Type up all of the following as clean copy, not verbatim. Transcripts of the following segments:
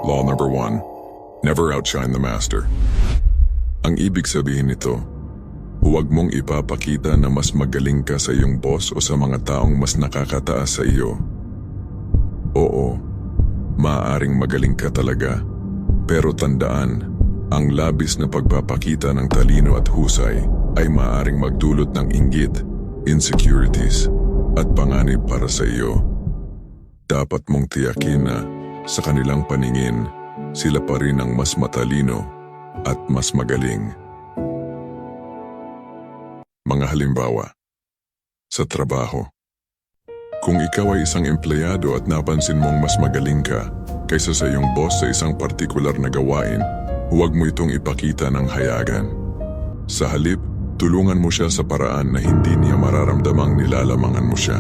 Law number 1. Never outshine the master. Ang ibig sabihin nito, huwag mong ipapakita na mas magaling ka sa iyong boss o sa mga taong mas nakakataas sa iyo. Oo, maaaring magaling ka talaga. Pero tandaan, ang labis na pagpapakita ng talino at husay ay maaaring magdulot ng inggit, insecurities, at panganib para sa iyo. Dapat mong tiyakin na sa kanilang paningin, sila pa rin ang mas matalino at mas magaling. Mga halimbawa, sa trabaho. Kung ikaw ay isang empleyado at napansin mong mas magaling ka kaysa sa iyong boss sa isang partikular na gawain, huwag mo itong ipakita ng hayagan. Sa halip, tulungan mo siya sa paraan na hindi niya mararamdamang nilalamangan mo siya.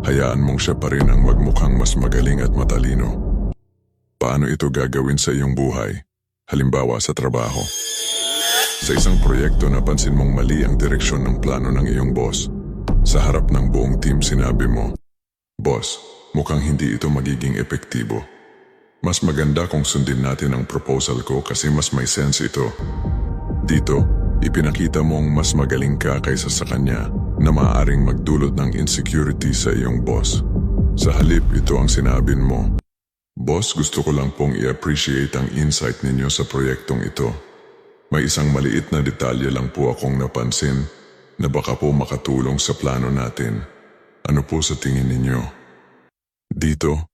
Hayaan mong siya pa rin ang magmukhang mas magaling at matalino. Paano ito gagawin sa iyong buhay? Halimbawa sa trabaho. Sa isang proyekto napansin mong mali ang direksyon ng plano ng iyong boss. Sa harap ng buong team sinabi mo, "Boss, mukhang hindi ito magiging epektibo. Mas maganda kung sundin natin ang proposal ko kasi mas may sense ito." Dito, ipinakita mong mas magaling ka kaysa sa kanya na maaaring magdulot ng insecurity sa iyong boss. Sa halip, ito ang sinabin mo, "Boss, gusto ko lang pong i-appreciate ang insight ninyo sa proyektong ito. May isang maliit na detalye lang po akong napansin na baka po makatulong sa plano natin. Ano po sa tingin ninyo?" Dito,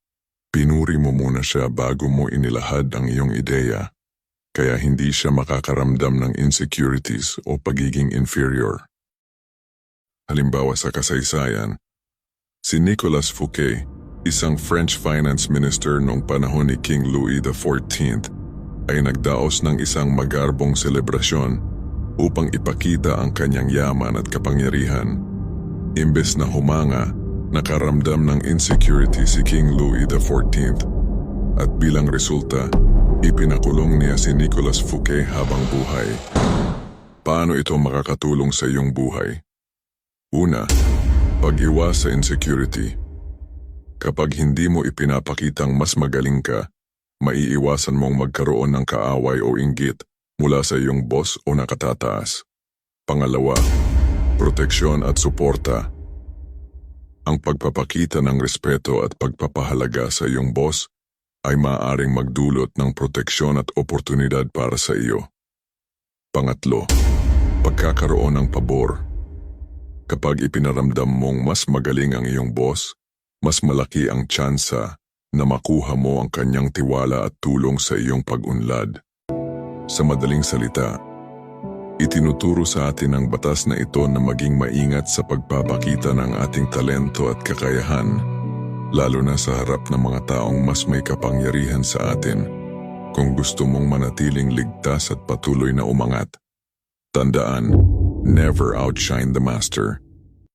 pinuri mo muna siya bago mo inilahad ang iyong ideya, kaya hindi siya makakaramdam ng insecurities o pagiging inferior. Halimbawa sa kasaysayan, si Nicolas Fouquet, isang French finance minister noong panahon ni King Louis XIV, ay nagdaos ng isang magarbong selebrasyon upang ipakita ang kanyang yaman at kapangyarihan. Imbes na humanga, nakaramdam ng insecurity si King Louis XIV at bilang resulta, ipinakulong niya si Nicolas Fouquet habang buhay. Paano ito makakatulong sa iyong buhay? Una, pag-iwas sa insecurity. Kapag hindi mo ipinapakitang mas magaling ka, maiiwasan mong magkaroon ng kaaway o inggit mula sa iyong boss o nakatataas. Pangalawa, proteksyon at suporta. Ang pagpapakita ng respeto at pagpapahalaga sa iyong boss ay maaaring magdulot ng proteksyon at oportunidad para sa iyo. Pangatlo, pagkakaroon ng pabor. Kapag ipinaramdam mong mas magaling ang iyong boss, mas malaki ang tsansa na makuha mo ang kanyang tiwala at tulong sa iyong pag-unlad. Sa madaling salita, itinuturo sa atin ang batas na ito na maging maingat sa pagpapakita ng ating talento at kakayahan, lalo na sa harap ng mga taong mas may kapangyarihan sa atin, kung gusto mong manatiling ligtas at patuloy na umangat. Tandaan, never outshine the master.